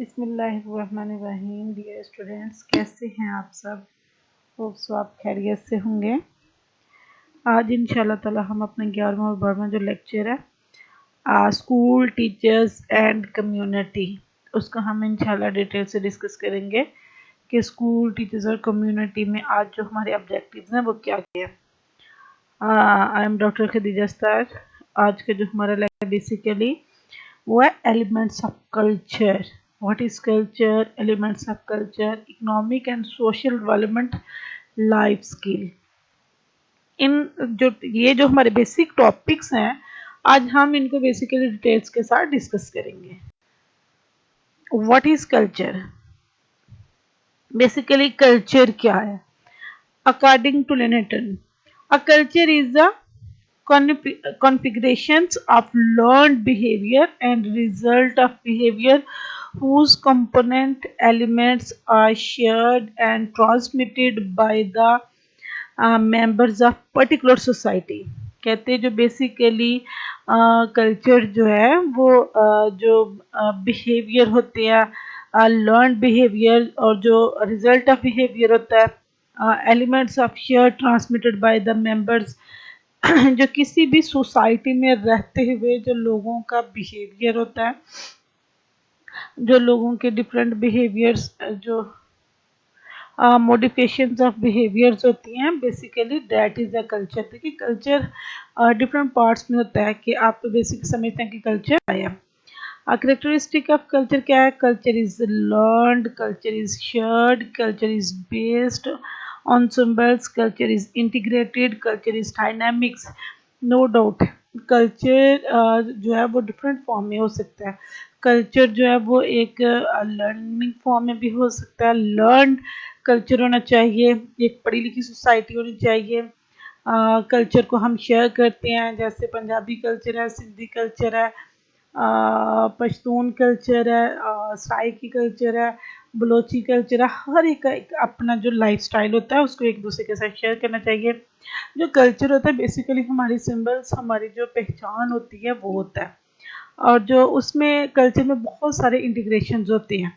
बिस्मिल्लाहिर्रहमानिर्रहीम। Dear students, कैसे हैं आप सब? होप सो आप खैरियत से होंगे। आज इंशाल्लाह ताला हम अपने 11वां और 12वां जो लेक्चर है स्कूल टीचर्स एंड कम्युनिटी, उसका हम इंशाल्लाह डिटेल से डिस्कस करेंगे कि स्कूल टीचर्स और कम्युनिटी में आज जो हमारे ऑब्जेक्टिव्स हैं वो क्या क्या है। I am doctor Khadija Astar. आज का जो हमारा लेक्चर बेसिकली वो है elements of culture. What is culture, elements of culture, economic and social development, life skill. ये जो हमारे बेसिक टॉपिक्स हैं आज हम इनको बेसिकली डिटेल्स के साथ डिस्कस करेंगे। What is culture, basically culture क्या है? According to Linton, a culture is the configurations of learned behavior and result of behavior whose component elements are shared and transmitted by the members of particular society। कहते हैं जो basically culture जो है वो जो behaviour होते हैं, learn behaviour, और जो रिजल्ट ऑफ बिहेवियर होता है, elements of share transmitted by the members, जो किसी भी सोसाइटी में रहते हुए जो लोगों का बिहेवियर होता है, जो लोगों के डिफरेंट बिहेवियर्स, जो मॉडिफिकेशंस ऑफ बिहेवियर्स होती हैं, basically that is a culture. देखिए कल्चर डिफरेंट पार्ट्स में होता है कि आप तो बेसिक समझते हैं कि कल्चर आया। करेक्टरिस्टिक ऑफ कल्चर क्या है? Culture is learned, culture is shared, culture is based ensembles, culture is integrated, culture is dynamics। no doubt culture जो है वो डिफरेंट फॉर्म में हो सकता है। कल्चर जो है वो एक लर्निंग फॉर्म में भी हो सकता है। लर्न कल्चर होना चाहिए, एक पढ़ी लिखी सोसाइटी होनी चाहिए। कल्चर को हम शेयर करते हैं, जैसे पंजाबी कल्चर है, सिंधी कल्चर है, पश्तून कल्चर है, सराइकी कल्चर है, बलोची कल्चर है। हर एक का एक अपना जो लाइफस्टाइल होता है उसको एक दूसरे के साथ शेयर करना चाहिए। जो कल्चर होता है बेसिकली हमारी सिंबल्स, हमारी जो पहचान होती है वो होता है, और जो उसमें कल्चर में बहुत सारे इंटीग्रेशन होते हैं।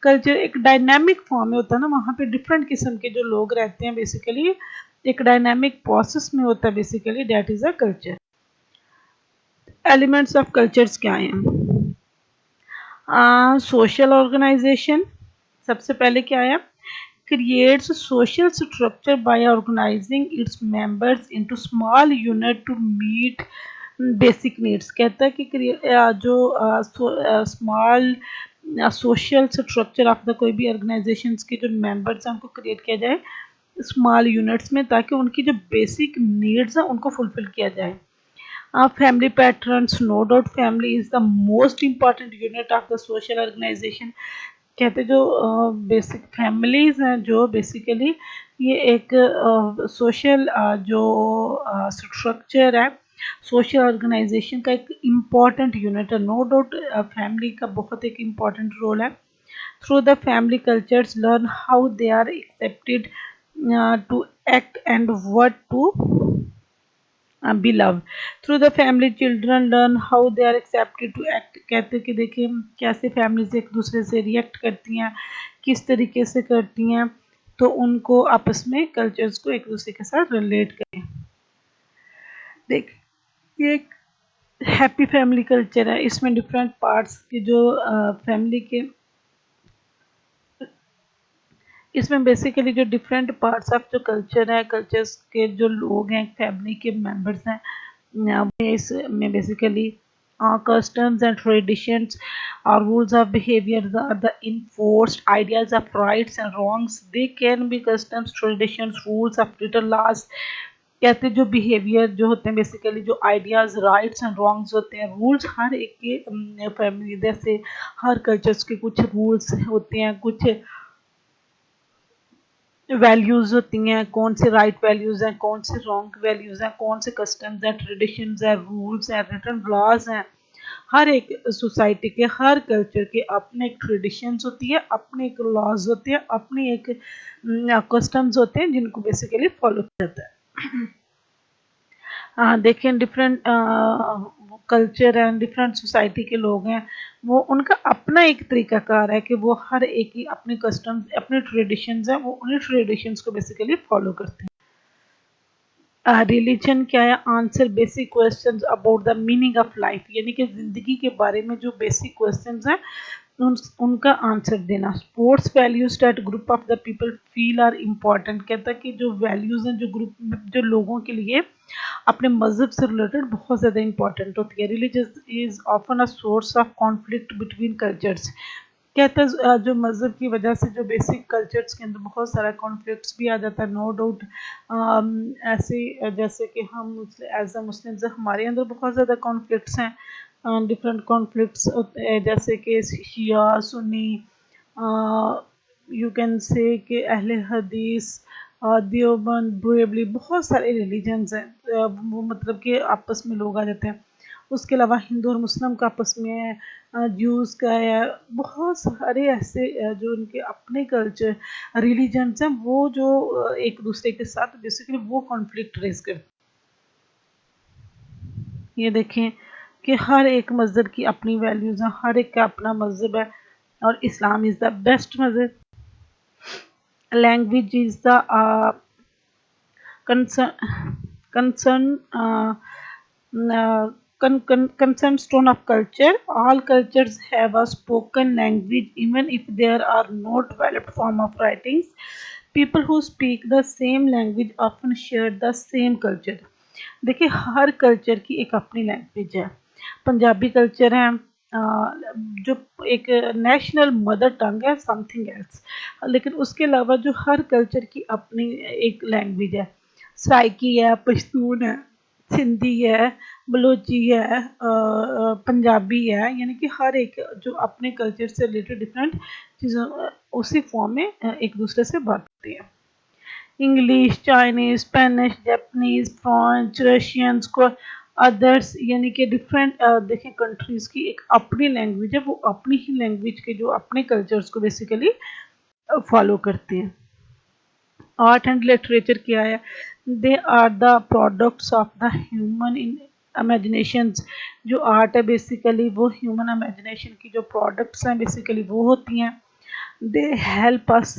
कल्चर एक डायनामिक फॉर्म में होता है ना, वहाँ पे डिफरेंट किस्म के जो लोग रहते हैं, बेसिकली एक डायनामिक प्रोसेस में होता है, basically that is a culture. Elements of cultures क्या हैं? सोशल ऑर्गेनाइजेशन, सबसे पहले क्या है? creates social structure by organizing its members into small unit to meet basic needs। कहता है कि जो small social structure of the कोई भी ऑर्गेनाइजेशंस के जो मेंबर्स हैं उनको क्रिएट किया जाए स्मॉल यूनिट्स में, ताकि उनकी जो बेसिक नीड्स हैं उनको फुलफिल किया जाए। family patterns, no doubt family is the most important unit of the social organization। कहते जो बेसिक फैमिलीज हैं, जो बेसिकली ये एक सोशल जो स्ट्रक्चर है, सोशल ऑर्गेनाइजेशन का एक इम्पॉर्टेंट यूनिट है। नो डाउट फैमिली का बहुत एक इम्पॉर्टेंट रोल है। Through the family cultures learn how they are accepted to act and what to be loved। through the family children learn how they are accepted to act। कहते कि देखिए कैसे families एक दूसरे से रिएक्ट करती हैं, किस तरीके से करती हैं, तो उनको आपस में कल्चर्स को एक दूसरे के साथ रिलेट करें। देख ये एक हैप्पी फैमिली कल्चर है, इसमें डिफरेंट पार्ट्स के जो फैमिली के, इसमें बेसिकली जो डिफरेंट पार्ट्स ऑफ जो कल्चर है, कल्चर्स के जो लोग हैं, फैमिली के मेंबर्स हैं, इसमें basically customs and traditions or rules of behavior are the enforced ideas of rights and wrongs। they can be customs, traditions, rules of written laws। कहते जो बिहेवियर जो होते हैं, बेसिकली जो आइडियाज, राइट्स एंड रॉन्ग्स होते हैं, rules हर एक के फैमिली, जैसे हर कल्चर्स के कुछ रूल्स होते हैं, कुछ वैल्यूज़ होती हैं, कौन से राइट वैल्यूज़ हैं, कौन से रॉन्ग वैल्यूज़ हैं, कौन से कस्टम्स हैं, ट्रेडिशंस हैं, रूल्स हैं, रिटन लॉज हैं। हर एक सोसाइटी के, हर कल्चर के अपने एक ट्रेडिशंस होती है, अपने एक लॉज होते हैं, अपने एक कस्टम्स होते हैं जिनको बेसिकली फॉलो किया जाता है। देखें डिफरेंट कल्चर हैं, डिफरेंट सोसाइटी के लोग हैं, वो उनका अपना एक तरीकाकार है कि वो हर एक ही अपने कस्टम्स, अपने ट्रेडिशंस हैं, वो उन्हीं ट्रेडिशंस को बेसिकली फॉलो करते हैं। रिलीजन क्या है? Answer basic questions about the meaning of life, यानी कि ज़िंदगी के बारे में जो बेसिक क्वेश्चंस हैं उनका आंसर देना। Sports values that group of the people feel are important, कहता है कि जो वैल्यूज़ हैं जो ग्रुप जो लोगों के लिए अपने मज़हब से रिलेटेड बहुत ज़्यादा इंपॉर्टेंट होती है। Religion is often a source of conflict between cultures, कहता है जो मज़हब की वजह से जो बेसिक कल्चर्स के अंदर बहुत सारा कॉन्फ्लिक्ट्स भी आ जाता है, नो डाउट। ऐसे जैसे कि हम एज अ मुस्लिम्स हमारे अंदर बहुत ज़्यादा कॉन्फ्लिक्ट्स हैं, डिफरेंट कॉन्फ्लिक्ट्स होते हैं, जैसे कि शिया सुन्नी, यू कैन से कि अहले हदीस, देवबंद, बरेलवी, बहुत सारे रिलीजन्स हैं, वो मतलब कि आपस में लोग आ जाते हैं। उसके अलावा हिंदू और मुस्लिम का आपस में, ज्यूज़ का है, बहुत सारे ऐसे जो उनके अपने कल्चर रिलीजन्स हैं, वो जो एक दूसरे के साथ बेसिकली वो कॉन्फ्लिक्ट रेज करते हैं। ये देखें कि हर एक मज़हब की अपनी वैल्यूज़ हैं, हर एक का अपना मज़हब है, और इस्लाम इज़ द बेस्ट मज़हब। Language is the concern concern concern of culture. All cultures have a spoken language, even if there are no developed form of writings. People who speak the same language often share the same culture. देखिए हर culture की एक अपनी language है। Punjabi culture है, जो एक national mother tongue है, something else, लेकिन उसके अलावा जो हर कल्चर की अपनी एक लैंग्वेज है। सराइकी है, पश्तून है, सिंधी है, बलोची है, पंजाबी है, यानी कि हर एक जो अपने कल्चर से रिलेटेड डिफरेंट चीज़ों उसी फॉर्म में एक दूसरे से बात करती है। English, Chinese, Spanish, Japanese, French, Russians को अदर्स, यानी कि डिफरेंट देखें कंट्रीज़ की एक अपनी लैंग्वेज है, वो अपनी ही लैंग्वेज के जो अपने कल्चर्स को बेसिकली फॉलो करते हैं। आर्ट एंड लिटरेचर क्या है? They are the products of the human in imaginations. जो आर्ट है बेसिकली वो ह्यूमन इमेजिनेशन की जो प्रोडक्ट्स हैं बेसिकली वो होती हैं। They help us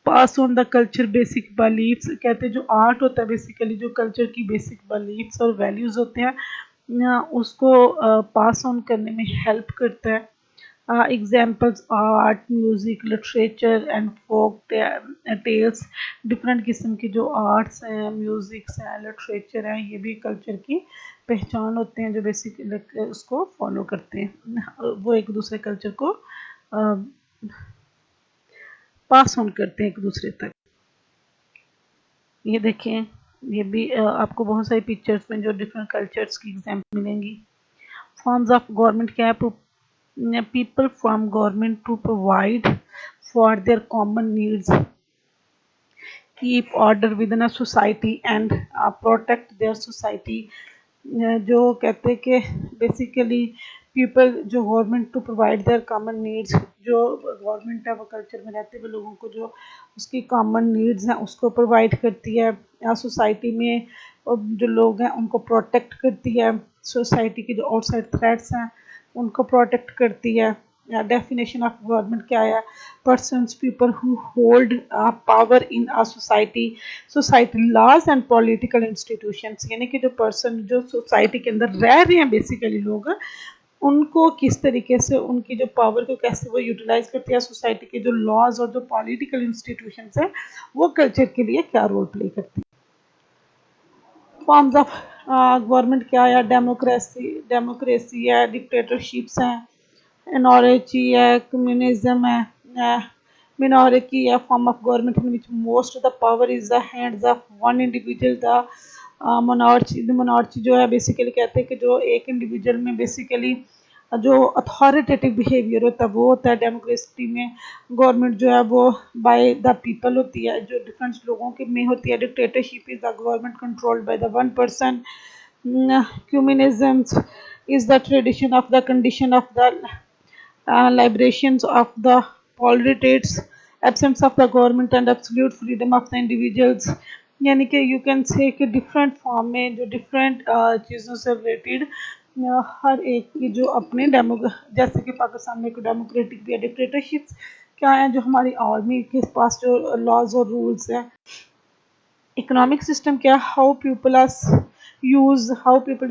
pass on the culture basic beliefs, कहते हैं जो आर्ट होता है बेसिकली जो कल्चर की बेसिक बिलीफ्स और वैल्यूज़ होते हैं उसको पास ऑन करने में हेल्प करता है। Examples art, music, literature and folk tales, different किस्म की जो आर्ट्स हैं, म्यूज़िक्स हैं, लिटरेचर हैं, ये भी कल्चर की पहचान होते हैं जो बेसिकली उसको फॉलो करते हैं, वो एक दूसरे कल्चर को पास ऑन करते हैं एक दूसरे तक। ये देखें, ये भी आपको बहुत सारी पिक्चर्स में जो डिफरेंट कल्चर्स की एग्जाम्पल मिलेंगी। फॉर्म्स ऑफ गवर्नमेंट क्या है? People from government to provide for their common needs, keep order within a society and protect their society. जो कहते हैं कि बेसिकली पीपल जो government to provide their common needs, जो government है वो कल्चर में रहते हुए लोगों को जो उसकी कॉमन नीड्स हैं उसको प्रोवाइड करती है, या सोसाइटी में जो लोग हैं उनको प्रोटेक्ट करती है, सोसाइटी की जो आउटसाइड थ्रेट्स हैं उनको प्रोटेक्ट करती है। डेफिनेशन ऑफ गवर्नमेंट क्या है? Persons people who hold power in a society, society laws and political institutions, यानी कि जो पर्सन जो सोसाइटी के अंदर रह रहे हैं बेसिकली लोग, उनको किस तरीके से उनकी जो पावर को कैसे वो यूटिलाइज करती है, सोसाइटी के जो लॉज और जो पॉलिटिकल इंस्टीट्यूशंस हैं वो कल्चर के लिए क्या रोल प्ले करती है। फॉर्म्स ऑफ गवर्नमेंट क्या है? डेमोक्रेसी है, डिक्टेटरशिप्स हैं, एनोरेची है, कम्युनिज्म है, minority a form of government in which most of the power is the hands of one individual, the monarchy जो है बेसिकली कहते हैं कि जो एक इंडिविजुअल में बेसिकली जो अथॉरिटेटिव बिहेवियर होता है वो होता है। डेमोक्रेसी में गवर्नमेंट जो है वो बाय द पीपल होती है, जो डिफरेंट लोगों के में होती है। Dictatorship is the government controlled by the one person. Communism is the tradition of the condition of the liberations of the proletariats, absence of the government and absolute freedom of the individuals. यानी कि you can say कि different form में जो different चीज़ों से related हर एक की जो अपने डेमो, जैसे कि पाकिस्तान में एक डेमोक्रेटिक भी है, डिक्टेटरशिप्स क्या है, जो हमारी आर्मी के पास जो लॉज और रूल्स हैं। इकोनॉमिक सिस्टम क्या है, how people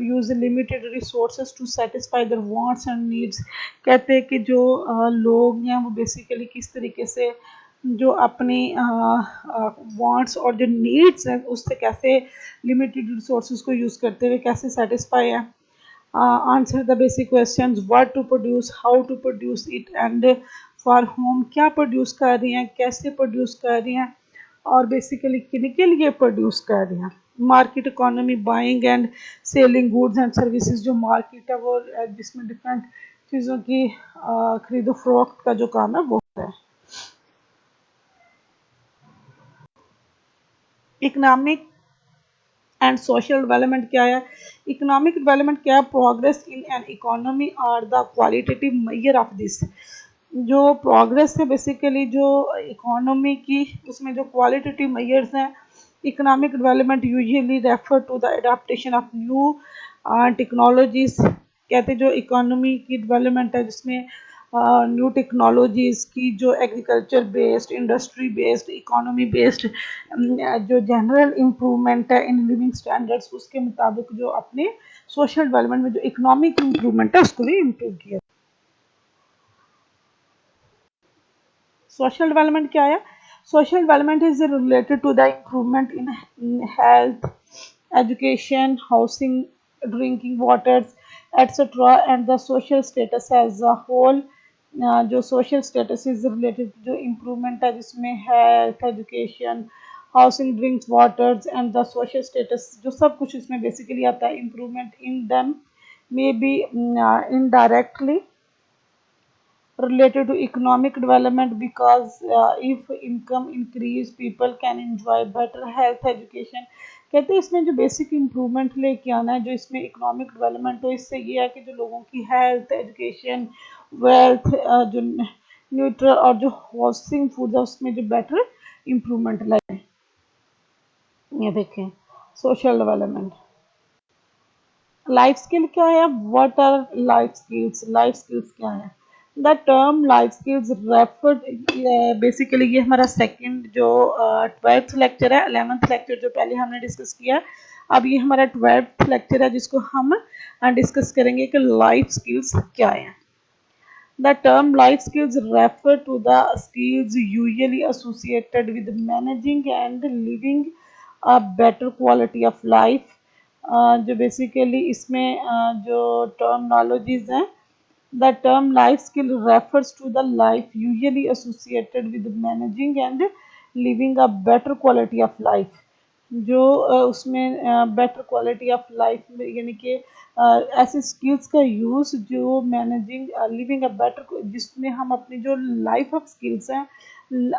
use limited resources to satisfy their wants and needs. कहते हैं कि जो लोग हैं वो बेसिकली किस तरीके से जो अपनी वांट्स और जो नीड्स हैं उससे कैसे लिमिटेड रिसोर्सेज को यूज़ करते हुए कैसे सेटिस्फाई है। Answer the basic questions, what to produce, how to produce it and for whom, क्या प्रोड्यूस कर रही हैं, कैसे प्रोड्यूस कर रही हैं और बेसिकली किन के लिए प्रोड्यूस कर रहे हैं। Market economy, buying and selling goods and services, जो मार्केट है वो जिसमें डिफरेंट चीज़ों की खरीदो फरोख्त का जो काम है वो होता है। इकोनॉमिक एंड सोशल डेवलपमेंट क्या है, इकोनॉमिक डेवलपमेंट क्या है, progress in an economy are the qualitative measure of this. जो प्रोग्रेस है बेसिकली जो इकोनॉमी की उसमें जो क्वालिटेटिव मेजर्स हैं। Economic development usually refer to the adaptation of new technologies. कहते हैं जो इकोनॉमी की डेवलपमेंट है जिसमें न्यू टेक्नोलॉजीज़ की जो agriculture based, industry based, economy based जो जनरल इम्प्रूवमेंट है इन लिविंग स्टैंडर्ड्स, उसके मुताबिक जो अपने सोशल डेवलपमेंट में जो इकोनॉमिक इम्प्रूवमेंट है उसको भी इम्प्रूव किया। सोशल डेवलपमेंट क्या है, social development is related to the improvement in health, education, housing, drinking waters, etc. and the social status as a whole। जो social status is related जो improvement है जिसमें health, education, housing, drinks, waters and the social status जो सब कुछ इसमें basically आता है। improvement in them may be indirectly related to economic development because if income increase people can enjoy better health, education। कहते हैं इसमें जो बेसिक इम्प्रूवमेंट लेके आना है जो इसमें इकोनॉमिक डेवलपमेंट हो, इससे ये है कि जो लोगों की हेल्थ, एजुकेशन, वेल्थ, जो न्यूट्रल और जो हाउसिंग फूड है उसमें जो बेटर इम्प्रूवमेंट लाए। ये देखें सोशल डेवलपमेंट। लाइफ स्किल क्या है, what our life skills, life skills क्या है। The term life skills refer, basically ये हमारा सेकंड जो 12th लेक्चर है, 11th लेक्चर जो पहले हमने डिस्कस किया, अब ये हमारा 12th लेक्चर है जिसको हम डिस्कस करेंगे कि लाइफ स्किल्स क्या है। The term life skills refer to the skills usually associated with managing and living a better quality of life। जो बेसिकली इसमें जो टर्मनोलॉजीज हैं, the term life skill refers to the life usually associated with managing and living a better quality of life। जो उसमें better quality of life में यानी कि ऐसे स्किल्स का यूज़ जो मैनेजिंग लिविंग अ बेटर, जिसमें हम अपनी जो लाइफ ऑफ स्किल्स हैं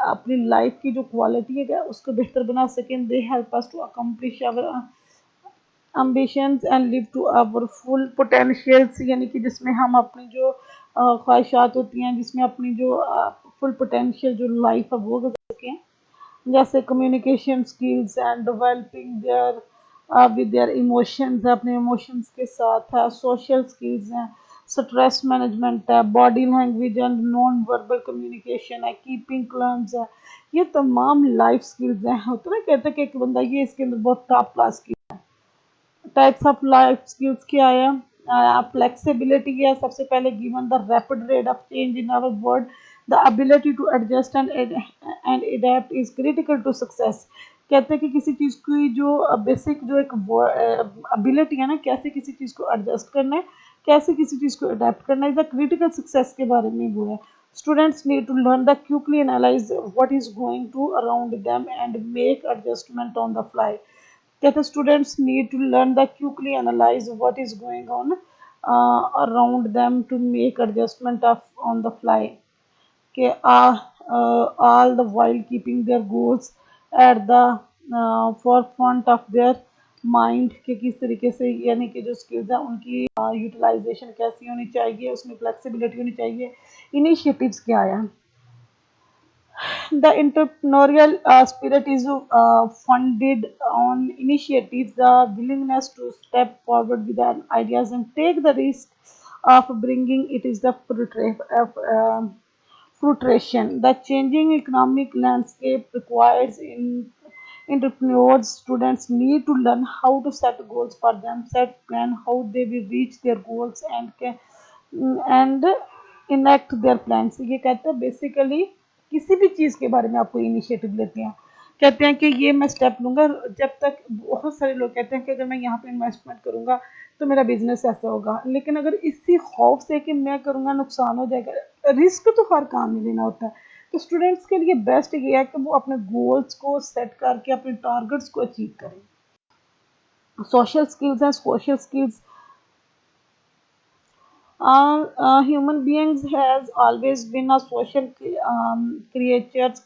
अपनी लाइफ की जो क्वालिटी है उसको बेहतर बना सकें। They help us to accomplish our ambitions and live to our full potentials, यानी कि जिसमें हम अपनी जो ख्वाहिशात होती हैं जिसमें अपनी जो फुल पोटेंशियल जो लाइफ है वो कर सकें। जैसे communication skills and developing there with their emotions, अपने इमोशंस के साथ है। सोशल स्किल्स हैं, स्ट्रेस मैनेजमेंट है, body language and non verbal communication है, कीपिंग क्लम्स है। ये तमाम लाइफ स्किल्स हैं। होता है ना, कहते हैं कि एक बंदा ये इसके अंदर बहुत टॉप क्लास की। टाइप्स ऑफ लाइफ स्किल्स क्या है, फ्लेक्सिबिलिटी है सबसे पहले, given the rapid rate of change in our world the ability to adjust and adapt is critical to success. कहते हैं कि किसी चीज़ की जो बेसिक जो एक एबिलिटी है ना, कैसे किसी चीज़ को एडजस्ट करना है, कैसे किसी चीज़ को अडेप्ट करना है, द क्रिटिकल सक्सेस के बारे में वो है। Students need to learn the quickly analyse what is going to around them and make adjustment on the fly. कहते students need to learn the quickly analyze what is going on around them to make adjustment of on the fly के all the while keeping their goals at the forefront of their mind के किस तरीके से यानी कि जो skills हैं उनकी यूटिलाइजेशन कैसी होनी चाहिए, उसमें फ्लेक्सिबिलिटी होनी चाहिए। इनिशिएटिव्स क्या है, The entrepreneurial spirit is funded on initiatives, the willingness to step forward with an ideas and take the risk of bringing it is the fruition. The changing economic landscape requires entrepreneurs. Students need to learn how to set goals for themselves, plan how they will reach their goals, and enact their plans. ये कहते हैं basically किसी भी चीज़ के बारे में आपको initiative लेते हैं, कहते हैं कि ये मैं स्टेप लूँगा। जब तक बहुत सारे लोग कहते हैं कि अगर मैं यहाँ पे इन्वेस्टमेंट करूँगा तो मेरा बिजनेस ऐसा होगा, लेकिन अगर इसी खौफ से कि मैं करूँगा नुकसान हो जाएगा, रिस्क तो हर काम में लेना होता है। तो स्टूडेंट्स के लिए बेस्ट ये है कि वो अपने गोल्स को सेट करके अपने टारगेट्स को अचीव करें। सोशल स्किल्स हैं, social skills human beings has always been a social creatures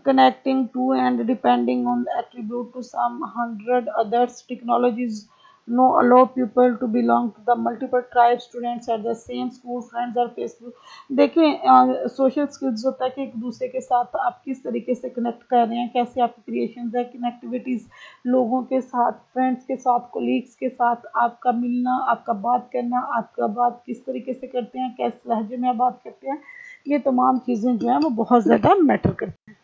connecting to and depending on the attribute to some hundred others. Technologies no allow people to belong to the multiple tribes, students at the same school, friends or Facebook। देखिए social skills होता है कि एक दूसरे के साथ आप किस तरीके से कनेक्ट कर रहे हैं, कैसे आपकी क्रिएशंस है, कनेक्टिविटीज लोगों के साथ, फ्रेंड्स के साथ, कोलीग्स के साथ आपका मिलना, आपका बात करना, आपका बात किस तरीके से करते हैं, किस लहजे में आप बात करते हैं, ये तमाम चीज़ें जो हैं वो बहुत ज़्यादा मैटर करती हैं।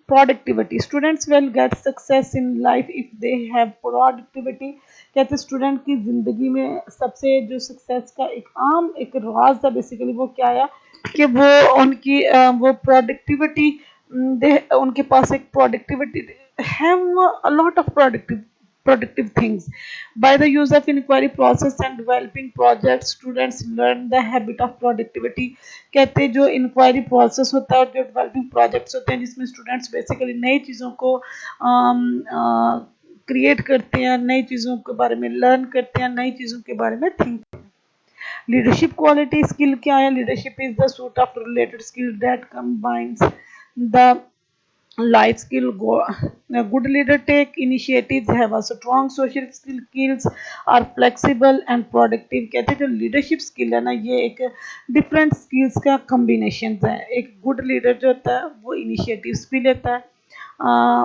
Productivity, students will get success in life if they have productivity. कहते स्टूडेंट की ज़िंदगी में सबसे जो सक्सेस का एक आम एक राज है बेसिकली वो क्या है कि वो उनकी वो प्रोडक्टिविटी, उनके पास एक productivity have a lot of productive things. By the use of inquiry process and developing projects, students learn the habit of productivity। कहते हैं जो इंक्वायरी प्रोसेस होता है और जो डेवलपिंग प्रोजेक्ट्स होते हैं जिसमें स्टूडेंट्स बेसिकली नई चीज़ों को क्रिएट करते हैं, नई चीज़ों के बारे में लर्न करते हैं, नई चीज़ों के बारे में थिंक। लीडरशिप क्वालिटी स्किल क्या है? Leadership is the suit of related skill that combines the life skill. A good leader take initiatives, have a strong social skills, are flexible and productive। कहते हैं जो लीडरशिप स्किल है ना ये एक different skills का कम्बिनेशन है। एक गुड लीडर जो होता है वो इनिशिएटिव्स भी लेता है,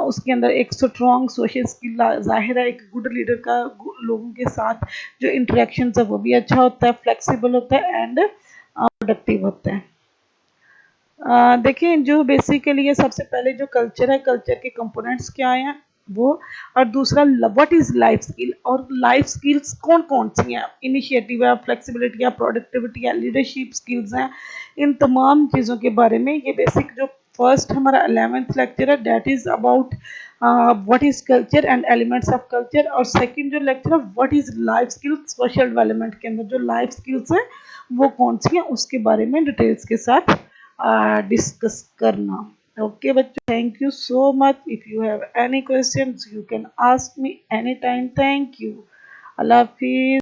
उसके अंदर एक स्ट्रॉन्ग सोशल स्किल जाहिर है। एक गुड लीडर का लोगों के साथ जो इंटरेक्शन है वो भी अच्छा होता है, फ्लेक्सिबल होता है एंड प्रोडक्टिव होता है। देखिए जो बेसिकली ये सबसे पहले जो कल्चर है, कल्चर के कंपोनेंट्स क्या हैं वो, और दूसरा व्हाट इज लाइफ स्किल, और लाइफ स्किल्स कौन कौन सी हैं, इनिशिएटिव है, फ्लेक्सिबिलिटी है, प्रोडक्टिविटी है, लीडरशिप स्किल्स हैं। इन तमाम चीज़ों के बारे में ये बेसिक जो फर्स्ट हमारा 11th लेक्चर है that is about what is culture and elements of culture, और सेकंड जो लेक्चर है what is life skills social development के अंदर जो लाइफ स्किल्स हैं वो कौन सी हैं उसके बारे में डिटेल्स के साथ डिस्कस करना। ओके बच्चों, thank you so much. If you have any questions you can ask me any time. Thank you. Allah Hafiz.